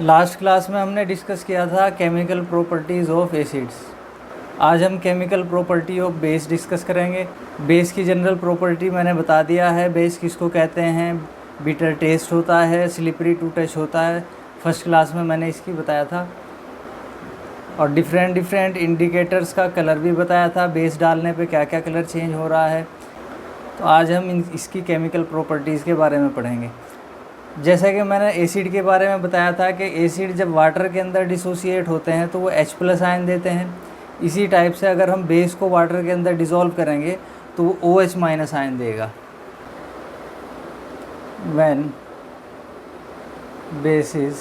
Last class में हमने discuss किया था केमिकल प्रॉपर्टीज़ ऑफ एसिड्स। आज हम chemical property of base discuss करेंगे। बेस की जनरल प्रॉपर्टी मैंने बता दिया है। बेस किसको कहते हैं? बिटर टेस्ट होता है, स्लिपरी टू टच होता है। फर्स्ट क्लास में मैंने इसकी बताया था। और डिफरेंट इंडिकेटर्स का कलर भी बताया था, बेस डालने पे क्या क्या कलर चेंज हो रहा है। तो आज हम इसकी केमिकल प्रॉपर्टीज़ के बारे में पढ़ेंगे। जैसा कि मैंने एसिड के बारे में बताया था कि एसिड जब वाटर के अंदर डिसोसिएट होते हैं तो वो H+ आयन देते हैं। इसी टाइप से अगर हम बेस को वाटर के अंदर डिज़ोल्व करेंगे तो वो OH- आयन देगा। When base is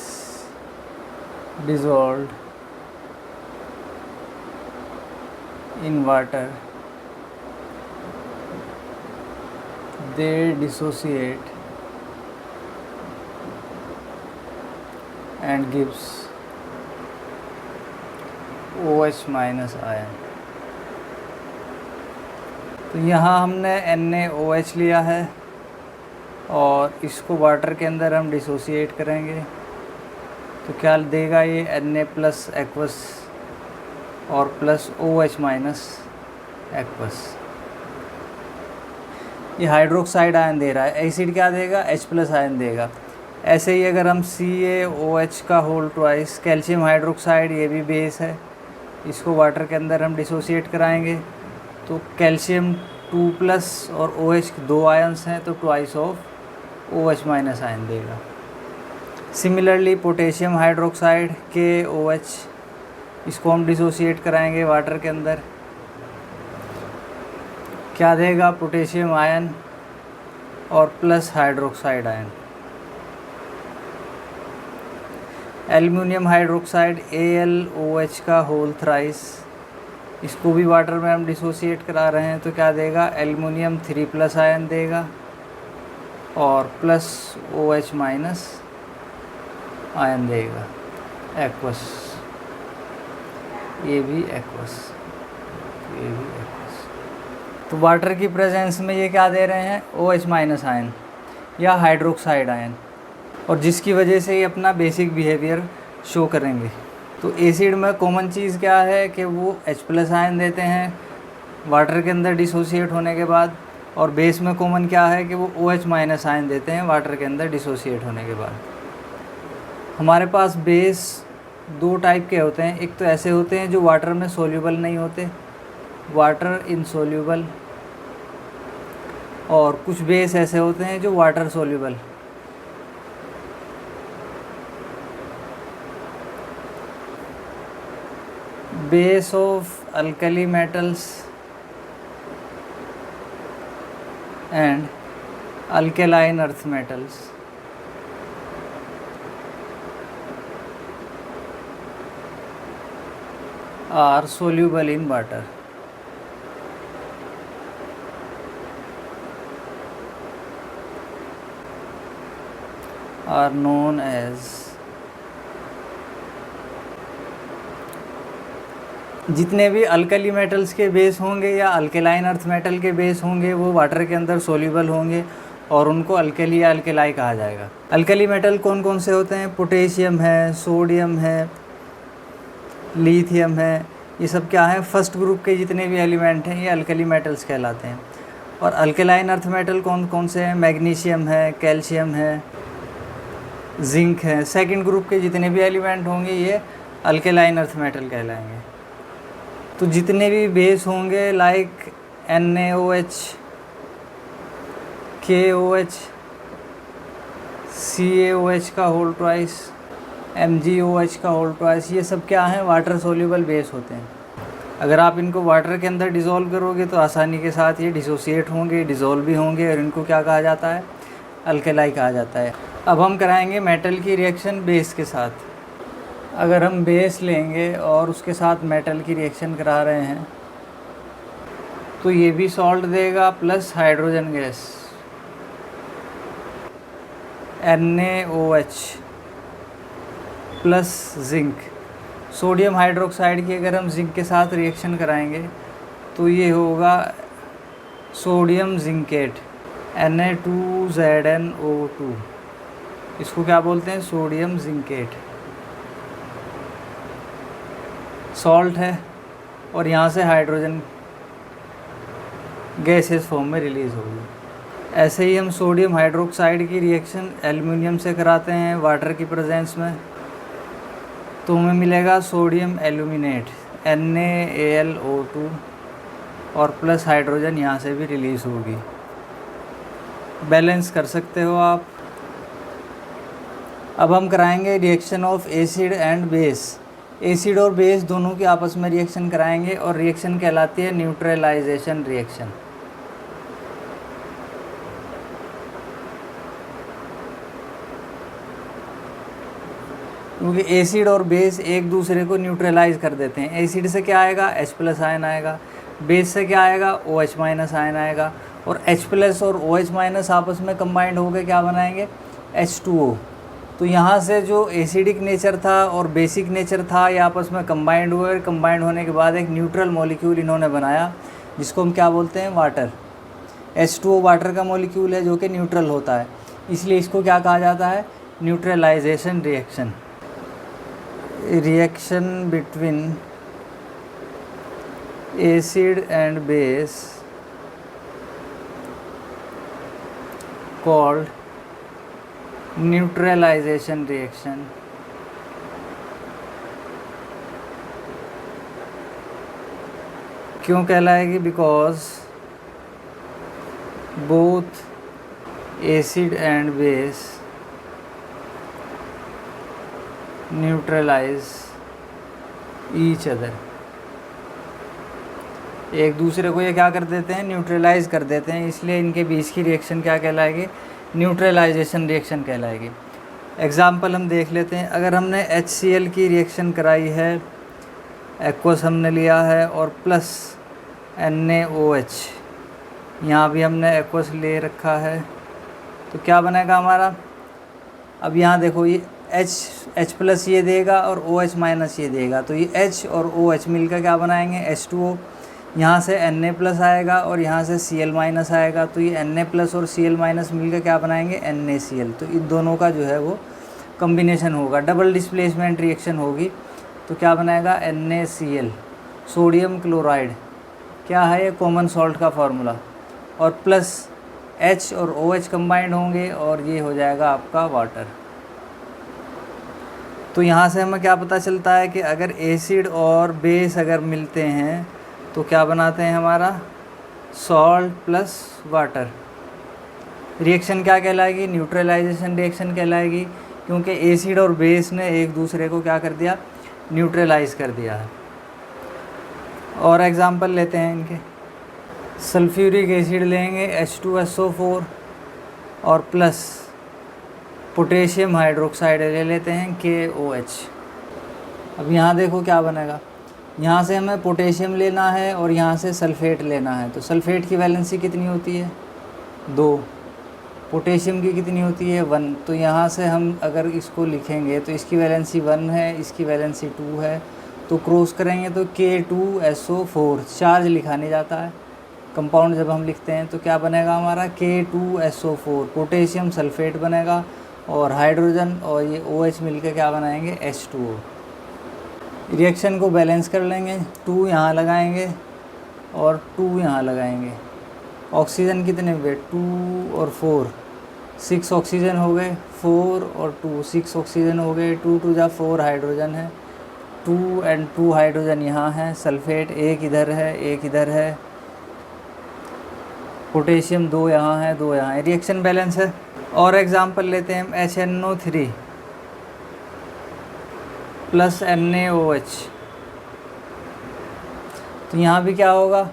dissolved in water they dissociate and gives OH- ion. तो यहाँ हमने NaOH लिया है और इसको वाटर के अंदर हम डिसोसिएट करेंगे तो क्या देगा ये Na+ एक्वस और प्लस OH- एक्वस। ये हाइड्रोक्साइड आयन दे रहा है। एसिड क्या देगा? H+ आयन देगा। ऐसे ही अगर हम CaOH का होल ट्वाइस कैल्शियम हाइड्रोक्साइड, ये भी बेस है, इसको वाटर के अंदर हम डिसोसिएट कराएंगे तो कैल्शियम 2+ और OH 2 आयन्स हैं तो ट्वाइस ऑफ OH- आयन देगा। सिमिलरली पोटेशियम हाइड्रोक्साइड KOH, इसको हम डिसोसिएट कराएंगे वाटर के अंदर, क्या देगा? पोटेशियम आयन और plus hydroxide ion. Aluminium hydroxide AlOH का होल थ्राइस, इसको भी वाटर में हम डिसोसिएट करा रहे हैं तो क्या देगा? एल्युमिनियम 3+ आयन देगा और प्लस OH- आयन देगा। एक्वस, ये भी एक्वस, ये भी एक्वस। तो वाटर की प्रेजेंस में ये क्या दे रहे हैं? OH- आयन या हाइड्रोक्साइड आयन, और जिसकी वजह से ये अपना बेसिक बिहेवियर शो करेंगे। तो एसिड में कॉमन चीज़ क्या है कि वो H+ आयन देते हैं वाटर के अंदर डिसोसिएट होने के बाद, और बेस में कॉमन क्या है कि वो OH- आयन देते हैं वाटर के अंदर डिसोसिएट होने के बाद। हमारे पास बेस 2 टाइप के होते हैं। एक तो ऐसे होते हैं जो वाटर में सोल्यूबल नहीं होते, वाटर इनसोल्यूबल, और कुछ बेस ऐसे होते हैं जो water soluble. Base of alkali metals and alkaline earth metals are soluble in water. Are known as, जितने भी अल्कली मेटल्स के बेस होंगे या अल्केलाइन अर्थ मेटल के बेस होंगे वो वाटर के अंदर सोल्यूबल होंगे और उनको अल्कली या अल्केलाई कहा जाएगा। अल्कली मेटल कौन कौन से होते हैं? पोटेशियम है, सोडियम है, लिथियम है। ये सब क्या है? फर्स्ट ग्रुप के जितने भी एलिमेंट हैं ये अल्कली मेटल्स कहलाते हैं। और अल्केलाइन अर्थ मेटल कौन कौन से हैं? मैग्नीशियम है, कैल्शियम है, जिंक है। सेकंड ग्रुप के जितने भी एलिमेंट होंगे ये अल्केलाइन अर्थ मेटल कहलाएंगे। तो जितने भी बेस होंगे लाइक NaOH, KOH, CaOH का होल ट्वाइस, MgOH का होल ट्वाइस, ये सब क्या हैं? वाटर सोल्यूबल बेस होते हैं। अगर आप इनको वाटर के अंदर डिज़ोल्व करोगे तो आसानी के साथ ये डिसोसिएट होंगे, डिज़ोल्व भी होंगे, और इनको क्या कहा जाता है? अल्केलाई कहा जाता है। अब हम कराएंगे मेटल की रिएक्शन बेस के साथ। अगर हम बेस लेंगे और उसके साथ मेटल की रिएक्शन करा रहे हैं तो ये भी सॉल्ट देगा plus hydrogen gas NaOH plus zinc. Sodium hydroxide की अगर हम जिंक के साथ रिएक्शन कराएंगे तो ये होगा सोडियम जिंकेट Na2ZnO2, इसको क्या बोलते हैं? Sodium zincate. सॉल्ट है और यहाँ से हाइड्रोजन गैसेस फॉर्म में रिलीज़ होगी। ऐसे ही हम सोडियम हाइड्रोक्साइड की रिएक्शन एल्युमिनियम से कराते हैं वाटर की प्रेजेंस में, तो हमें मिलेगा सोडियम एल्यूमिनेट NaAlO2 और प्लस हाइड्रोजन यहाँ से भी रिलीज़ होगी। बैलेंस कर सकते हो आप। अब हम कराएंगे reaction of acid and base. Acid और बेस दोनों की आपस में रिएक्शन कराएंगे और रिएक्शन कहलाती है न्यूट्रलाइजेशन रिएक्शन। क्योंकि एसिड और बेस एक दूसरे को न्यूट्रलाइज कर देते हैं। एसिड से क्या आएगा, H+ आयन आएगा, बेस से क्या आएगा, OH- आयन आएगा, और H+ और OH- आपस में कंबाइंड होकर क्या बनाएंगे, H2O। तो यहाँ से जो एसिडिक नेचर था और बेसिक नेचर था ये आपस में कंबाइंड हुए, कंबाइंड होने के बाद एक न्यूट्रल मॉलिक्यूल इन्होंने बनाया जिसको हम क्या बोलते हैं, वाटर। H2O वाटर का मॉलिक्यूल है जो कि न्यूट्रल होता है, इसलिए इसको क्या कहा जाता है, neutralisation reaction. Reaction between acid and base called neutralisation reaction. क्यों कहलाएगी, because both acid and base neutralise each other. एक दूसरे को ये क्या कर देते हैं, न्यूट्रलाइज कर देते हैं, इसलिए इनके बीच की रिएक्शन क्या कहलाएगी, न्यूट्रलाइजेशन रिएक्शन कहलाएगी। एग्जाम्पल हम देख लेते हैं। अगर हमने HCl की रिएक्शन कराई है, एक्वस हमने लिया है और प्लस NaOH, यहाँ भी हमने एक्वस ले रखा है, तो क्या बनेगा हमारा। अब यहाँ देखो ये H+ ये देगा और OH- ये देगा, तो ये H और OH मिलकर क्या बनाएंगे, H2O। यहाँ से Na+ आएगा और यहाँ से Cl- आएगा, तो ये Na+ और Cl- मिलकर क्या बनाएंगे, NaCl। तो इन दोनों का जो है वो कम्बिनेशन होगा, डबल डिस्प्लेसमेंट रिएक्शन होगी, तो क्या बनाएगा, NaCl। सोडियम क्लोराइड क्या है, ये कॉमन सॉल्ट का फार्मूला, और प्लस H और OH कंबाइंड होंगे और ये हो जाएगा आपका वाटर। तो यहाँ से हमें क्या पता चलता है कि अगर एसिड और बेस अगर मिलते हैं तो क्या बनाते हैं, हमारा सॉल्ट प्लस वाटर। रिएक्शन क्या कहलाएगी, न्यूट्रलाइजेशन रिएक्शन कहलाएगी, क्योंकि एसिड और बेस ने एक दूसरे को क्या कर दिया, न्यूट्रलाइज कर दिया है। और एग्जांपल लेते हैं इनके। सल्फ्यूरिक एसिड लेंगे H2SO4 और प्लस पोटेशियम हाइड्रोक्साइड ले लेते हैं KOH। अब यहाँ देखो क्या बनेगा, यहाँ से हमें पोटेशियम लेना है और यहाँ से सल्फ़ेट लेना है, तो सल्फ़ेट की वैलेंसी कितनी होती है, 2, पोटेशियम की कितनी होती है, 1। तो यहाँ से हम अगर इसको लिखेंगे तो इसकी वैलेंसी 1 है, इसकी वैलेंसी 2 है, तो क्रॉस करेंगे तो K2SO4 चार्ज लिखा नहीं जाता है, कंपाउंड जब हम लिखते हैं तो क्या बनेगा हमारा, K2SO4 पोटेशियम सल्फ़ेट बनेगा, और हाइड्रोजन और ये OH मिलकर क्या बनाएंगे, H2O। रिएक्शन को बैलेंस कर लेंगे, 2 यहाँ लगाएंगे और 2 यहाँ लगाएंगे। ऑक्सीजन कितने हुए, 2 और 4, 6 ऑक्सीजन हो गए, 4 और 2 6 ऑक्सीजन हो गए, 2 2 जा 4 हाइड्रोजन है, 2 एंड 2 हाइड्रोजन यहाँ है, सल्फ़ेट एक इधर है एक इधर है, पोटेशियम 2 यहाँ है 2 यहाँ है, रिएक्शन बैलेंस है। और एग्जांपल लेते हैं हम HNO3 प्लस NaOH, तो यहाँ भी क्या होगा,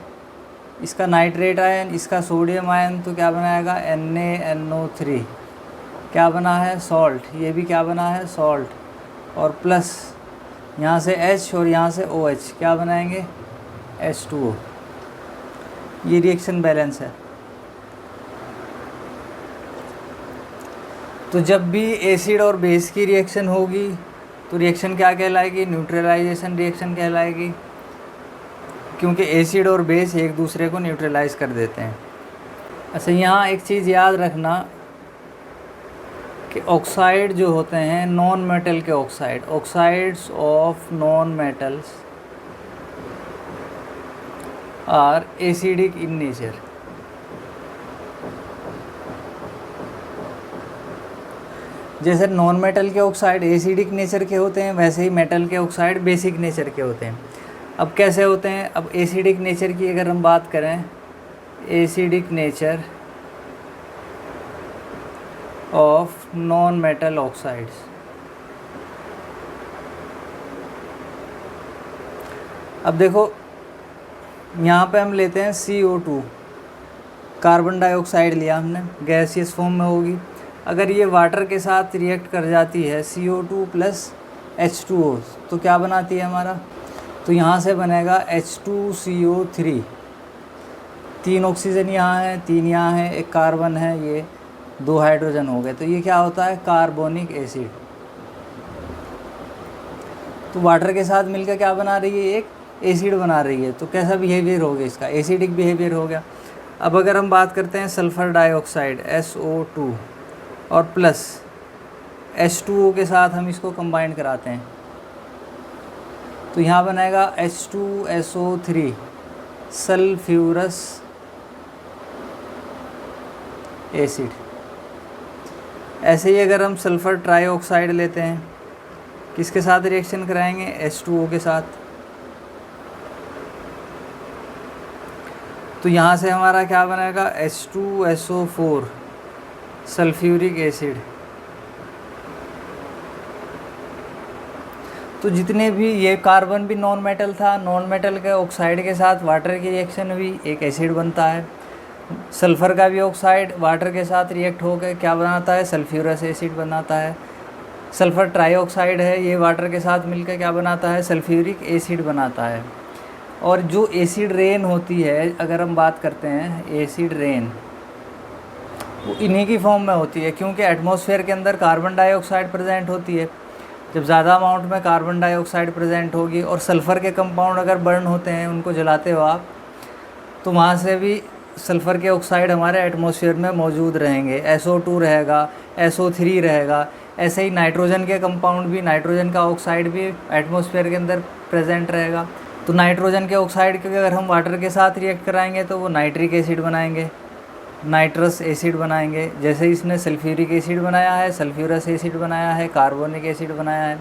इसका नाइट्रेट आयन, इसका सोडियम आयन, तो क्या बनाएगा, NaNO3, क्या बना है, सॉल्ट, ये भी क्या बना है, सॉल्ट, और प्लस यहाँ से H और यहाँ से OH क्या बनाएंगे, H2O। ये रिएक्शन बैलेंस है। तो जब भी एसिड और बेस की रिएक्शन होगी तो रिएक्शन क्या कहलाएगी, न्यूट्रलाइजेशन रिएक्शन कहलाएगी, क्योंकि एसिड और बेस एक दूसरे को न्यूट्रलाइज कर देते हैं। अच्छा, यहाँ एक चीज़ याद रखना कि ऑक्साइड जो होते हैं, नॉन मेटल के oxide, oxides of non metals are acidic in nature. जैसे नॉन मेटल के ऑक्साइड एसिडिक नेचर के होते हैं, वैसे ही मेटल के ऑक्साइड बेसिक नेचर के होते हैं। अब कैसे होते हैं? अब एसिडिक नेचर की अगर हम बात करें, acidic nature of non metal oxides. अब देखो यहाँ पे हम लेते हैं CO2, कार्बन डाइऑक्साइड लिया हमने, गैसियस फॉर्म में होगी। अगर ये वाटर के साथ रिएक्ट कर जाती है CO2 प्लस H2O, तो क्या बनाती है हमारा? तो यहाँ से बनेगा H2CO3। 3 ऑक्सीजन यहाँ है, 3 यहाँ है, 1 कार्बन है, ये 2 हाइड्रोजन हो गए। तो ये क्या होता है? Carbonic acid. तो वाटर के साथ मिलकर क्या बना रही है? एक एसिड बना रही है। तो कैसा बिहेवियर हो गया इसका? एसिडिक बिहेवियर हो गया। अब अगर हम बात करते हैं सल्फ़र डाइऑक्साइड SO2 और प्लस H2O के साथ हम इसको कंबाइन कराते हैं, तो यहाँ बनेगा H2SO3 सल्फ्यूरस एसिड। ऐसे ही अगर हम सल्फ़र ट्राइऑक्साइड लेते हैं, किसके साथ रिएक्शन कराएंगे? H2O के साथ। तो यहाँ से हमारा क्या बनेगा? H2SO4 sulphuric acid. तो जितने भी, ये कार्बन भी नॉन मेटल था, नॉन मेटल के ऑक्साइड के साथ वाटर की रिएक्शन हुई, एक एसिड बनता है। सल्फ़र का भी ऑक्साइड वाटर के साथ रिएक्ट होकर क्या बनाता है? सल्फ्यूरस एसिड बनाता है। सल्फ़र ट्राइऑक्साइड है, ये वाटर के साथ मिलकर क्या बनाता है? सल्फ्यूरिक एसिड बनाता है। और जो एसिड रेन होती है, अगर हम बात करते हैं एसिड रेन, वो इन्हीं की फॉर्म में होती है, क्योंकि एटमॉस्फेयर के अंदर कार्बन डाइऑक्साइड प्रेजेंट होती है। जब ज़्यादा अमाउंट में कार्बन डाइऑक्साइड प्रेजेंट होगी और सल्फ़र के कंपाउंड अगर बर्न होते हैं, उनको जलाते हो आप, तो वहाँ से भी सल्फ़र के ऑक्साइड हमारे एटमॉस्फेयर में मौजूद रहेंगे। SO2 रहेगा, SO3 रहेगा। ऐसे ही नाइट्रोजन के कंपाउंड भी, नाइट्रोजन का ऑक्साइड भी एटमॉस्फेयर के अंदर प्रेजेंट रहेगा। तो नाइट्रोजन के ऑक्साइड के अगर हम वाटर के साथ रिएक्ट कराएंगे तो वो नाइट्रिक एसिड बनाएंगे, नाइट्रस एसिड बनाएंगे। जैसे इसने सल्फ्यूरिक एसिड बनाया है, सल्फ्यूरस एसिड बनाया है, कार्बोनिक एसिड बनाया है।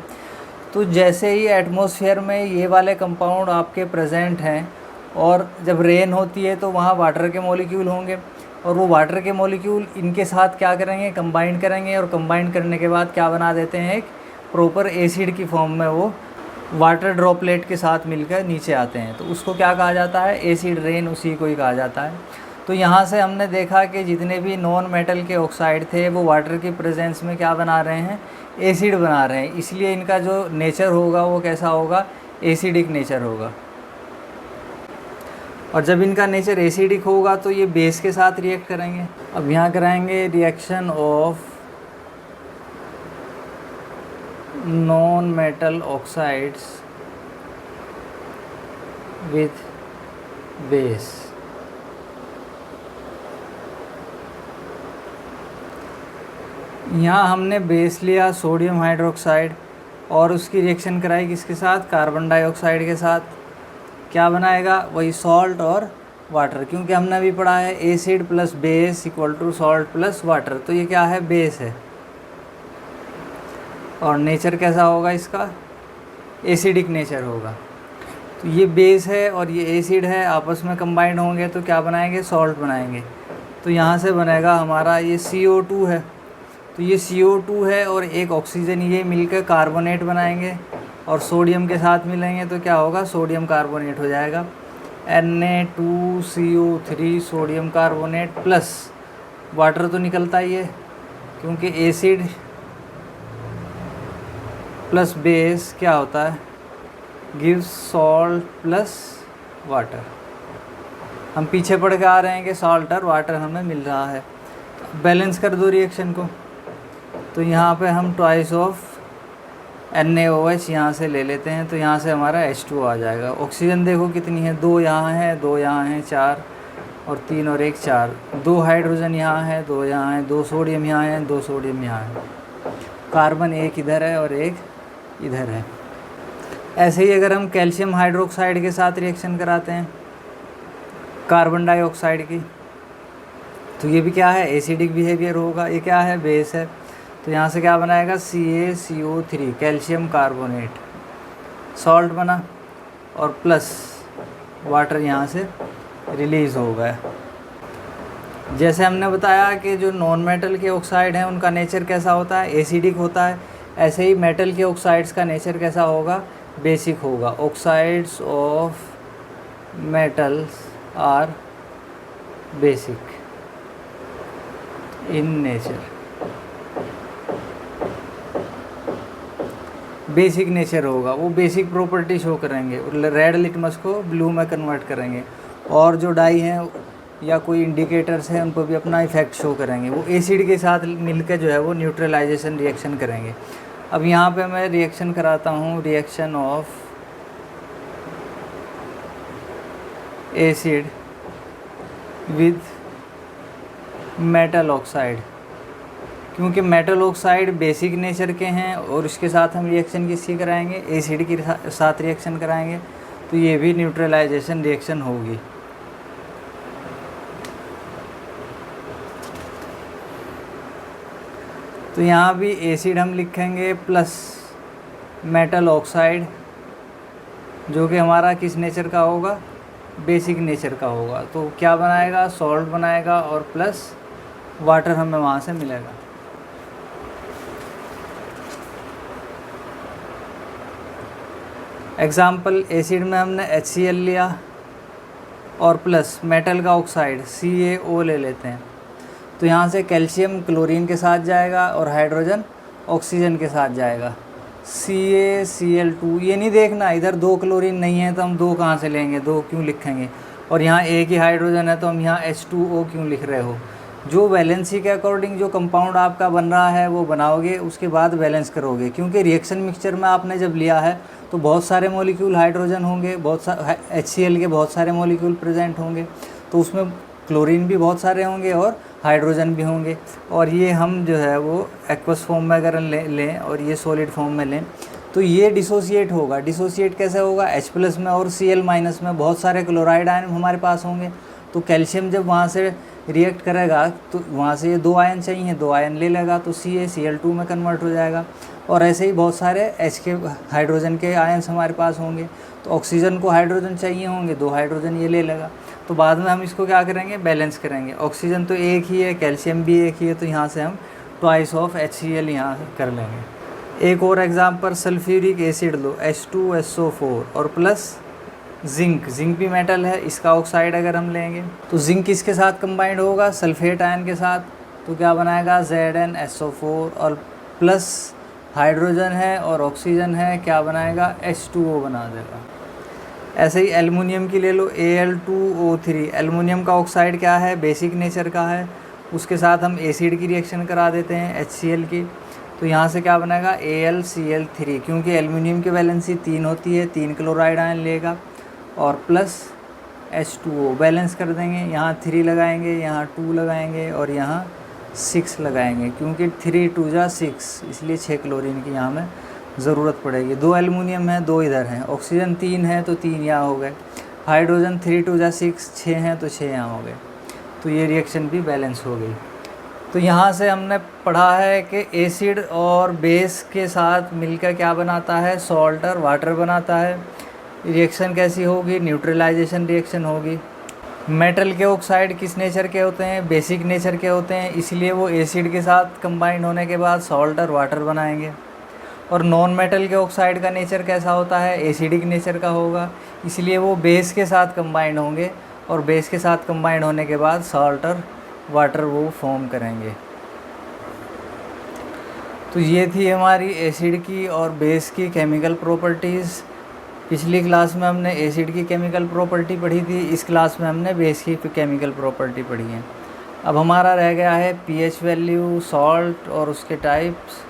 तो जैसे ही एटमॉस्फेयर में ये वाले कंपाउंड आपके प्रेजेंट हैं और जब रेन होती है तो वहाँ वाटर के मॉलिक्यूल होंगे, और वो वाटर के मॉलिक्यूल इनके साथ क्या करेंगे? कंबाइन करेंगे, और कंबाइन करने के बाद क्या बना देते हैं? एक प्रॉपर एसिड की फॉर्म में वो वाटर ड्रॉपलेट के साथ मिलकर नीचे आते हैं। तो उसको क्या कहा जाता है? एसिड रेन, उसी को ही कहा जाता है। तो यहाँ से हमने देखा कि जितने भी नॉन मेटल के ऑक्साइड थे वो वाटर की प्रेजेंस में क्या बना रहे हैं? एसिड बना रहे हैं। इसलिए इनका जो नेचर होगा वो कैसा होगा? एसिडिक नेचर होगा। और जब इनका नेचर एसिडिक होगा तो ये बेस के साथ रिएक्ट करेंगे। अब यहाँ कराएंगे reaction of non metal oxides with base. यहाँ हमने बेस लिया सोडियम हाइड्रोक्साइड और उसकी रिएक्शन कराई किसके साथ? कार्बन डाइऑक्साइड के साथ। क्या बनाएगा? वही सॉल्ट और वाटर, क्योंकि हमने अभी पढ़ा है acid plus base equal to salt plus water. तो ये क्या है? बेस है। और नेचर कैसा होगा इसका? एसिडिक नेचर होगा। तो ये बेस है और ये एसिड है, आपस में कंबाइंड होंगे तो क्या बनाएंगे? सॉल्ट बनाएंगे। तो यहाँ से बनेगा हमारा ये CO2 है। तो ये CO2 है और एक ऑक्सीजन, ये मिलकर कार्बोनेट बनाएंगे और सोडियम के साथ मिलेंगे तो क्या होगा? सोडियम कार्बोनेट हो जाएगा। Na2CO3 sodium carbonate plus water तो निकलता ही है, क्योंकि एसिड प्लस बेस क्या होता है? Gives salt plus water. हम पीछे पढ़ के आ रहे हैं कि सॉल्ट और वाटर हमें मिल रहा है। बैलेंस कर दो रिएक्शन को। तो यहाँ पे हम ट्वाइस ऑफ NaOH यहाँ से ले लेते हैं, तो यहाँ से हमारा H2O आ जाएगा। ऑक्सीजन देखो कितनी है? 2 यहाँ है, 2 यहाँ है, 4 और 3 और 1 4। 2 हाइड्रोजन यहाँ है, 2 यहाँ है, 2 सोडियम यहाँ है, 2 सोडियम यहाँ है। कार्बन एक इधर है और एक इधर है। ऐसे ही अगर हम कैल्शियम हाइड्रोक्साइड के साथ रिएक्शन कराते हैं कार्बन डाइऑक्साइड की। तो ये भी क्या है, एसिडिक बिहेवियर होगा। ये क्या है, बेस है। तो यहाँ से क्या बनाएगा, CaCO3 कैल्शियम कार्बोनेट, सॉल्ट बना और प्लस वाटर यहाँ से रिलीज़ हो गया। जैसे हमने बताया कि जो नॉन मेटल के ऑक्साइड हैं उनका नेचर कैसा होता है, एसिडिक होता है। ऐसे ही मेटल के ऑक्साइड्स का नेचर कैसा होगा, बेसिक होगा। Oxides of metals are basic in nature, basic nature होगा, वो बेसिक प्रॉपर्टी शो करेंगे। रेड लिटमस को ब्लू में कन्वर्ट करेंगे। और जो डाई हैं या कोई इंडिकेटर्स हैं उन पर भी अपना इफेक्ट शो करेंगे। वो एसिड के साथ मिलकर जो है वो न्यूट्रलाइजेशन रिएक्शन करेंगे। अब यहाँ पे मैं रिएक्शन कराता हूँ, reaction of acid with metal oxide, क्योंकि मेटल ऑक्साइड बेसिक नेचर के हैं और इसके साथ हम रिएक्शन किसकी कराएंगे, एसिड के साथ रिएक्शन कराएंगे। तो ये भी न्यूट्रलाइजेशन रिएक्शन होगी। तो यहाँ भी एसिड हम लिखेंगे प्लस मेटल ऑक्साइड, जो कि हमारा किस नेचर का होगा, बेसिक नेचर का होगा। तो क्या बनाएगा, सॉल्ट बनाएगा और प्लस वाटर हमें वहाँ से मिलेगा। एग्ज़ाम्पल, एसिड में हमने HCl लिया और प्लस मेटल का ऑक्साइड CaO ले लेते हैं। तो यहाँ से कैल्शियम क्लोरीन के साथ जाएगा और हाइड्रोजन ऑक्सीजन के साथ जाएगा, CaCl2। ये नहीं देखना इधर 2 क्लोरीन नहीं है तो हम 2 कहाँ से लेंगे, 2 क्यों लिखेंगे। और यहाँ एक ही हाइड्रोजन है तो हम यहाँ H2O क्यों लिख रहे हो। जो वैलेंसी के अकॉर्डिंग जो कंपाउंड आपका बन रहा है वो बनाओगे, उसके बाद बैलेंस करोगे। क्योंकि रिएक्शन मिक्सचर में आपने जब लिया है तो बहुत सारे मॉलिक्यूल हाइड्रोजन होंगे, बहुत सारे HCl के बहुत सारे मॉलिक्यूल प्रेजेंट होंगे, तो उसमें क्लोरीन भी बहुत सारे होंगे और हाइड्रोजन भी होंगे। और ये हम जो है वो एक्वस फॉर्म में अगर लें और ये सॉलिड फॉर्म में लें तो ये डिसोसिएट होगा। डिसोसिएट कैसे होगा, H+ में और Cl- में बहुत सारे क्लोराइड आयन हमारे पास होंगे। तो कैल्शियम जब वहाँ से रिएक्ट करेगा तो वहाँ से ये 2 आयन चाहिए, 2 आयन ले लेगा तो CaCl2 में कन्वर्ट हो जाएगा। और ऐसे ही बहुत सारे H के हाइड्रोजन के आयन्स हमारे पास होंगे। तो ऑक्सीजन को हाइड्रोजन चाहिए होंगे, 2 हाइड्रोजन ये ले लेगा। तो बाद में हम इसको क्या करेंगे, बैलेंस करेंगे। ऑक्सीजन तो एक ही है, कैल्शियम भी एक ही है, तो यहाँ से हम ट्वाइस ऑफ HCl यहाँ कर लेंगे। एक और एग्जाम्पल, सल्फ्यूरिक एसिड लो, H2SO4 और प्लस जिंक। जिंक भी मेटल है, इसका ऑक्साइड अगर हम लेंगे तो जिंक किसके साथ कंबाइंड होगा, सल्फेट आयन के साथ। तो क्या बनाएगा, ZnSO4 और प्लस हाइड्रोजन है और ऑक्सीजन है, क्या बनाएगा, H2O बना देगा। ऐसे ही एल्युमिनियम की ले लो, Al2O3। एल्युमिनियम का ऑक्साइड क्या है, बेसिक नेचर का है, उसके साथ हम एसिड की रिएक्शन करा देते हैं HCl की। तो यहाँ से क्या बनेगा, AlCl3, क्योंकि एल्युमिनियम की वैलेंसी 3 होती है, 3 क्लोराइड आयन लेगा और प्लस H2O बैलेंस कर देंगे। यहाँ 3 लगाएंगे, यहाँ 2 लगाएंगे और यहाँ 6 लगाएंगे, क्योंकि 3 2 जा 6, इसलिए 6 क्लोरीन की यहाँ में ज़रूरत पड़ेगी। 2 एल्युमिनियम है, 2 इधर हैं। ऑक्सीजन 3 है तो 3 यहाँ हो गए। हाइड्रोजन 3 2 जा 6, 6 हैं तो 6 यहाँ हो गए। तो ये रिएक्शन भी बैलेंस हो गई। तो यहाँ से हमने पढ़ा है कि एसिड और बेस के साथ मिलकर क्या बनाता है, सॉल्ट और वाटर बनाता है। रिएक्शन कैसी होगी, न्यूट्रलाइजेशन रिएक्शन होगी। मेटल के ऑक्साइड किस नेचर के होते हैं, बेसिक नेचर के होते हैं, इसलिए वो एसिड के साथ कंबाइंड होने के बाद सॉल्ट और वाटर बनाएंगे। और नॉन मेटल के ऑक्साइड का नेचर कैसा होता है, एसिडिक नेचर का होगा, इसलिए वो बेस के साथ कंबाइंड होंगे और बेस के साथ कंबाइंड होने के बाद सॉल्ट और वाटर वो फॉर्म करेंगे। तो ये थी हमारी एसिड की और बेस की केमिकल प्रॉपर्टीज़। पिछली क्लास में हमने एसिड की केमिकल प्रॉपर्टी पढ़ी थी, इस क्लास में हमने बेस की केमिकल प्रॉपर्टी पढ़ी है। अब हमारा रह गया है pH वैल्यू, सॉल्ट और उसके टाइप्स।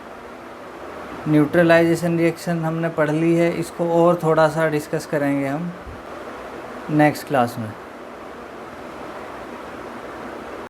न्यूट्रलाइजेशन रिएक्शन हमने पढ़ ली है, इसको और थोड़ा सा डिस्कस करेंगे हम नेक्स्ट क्लास में।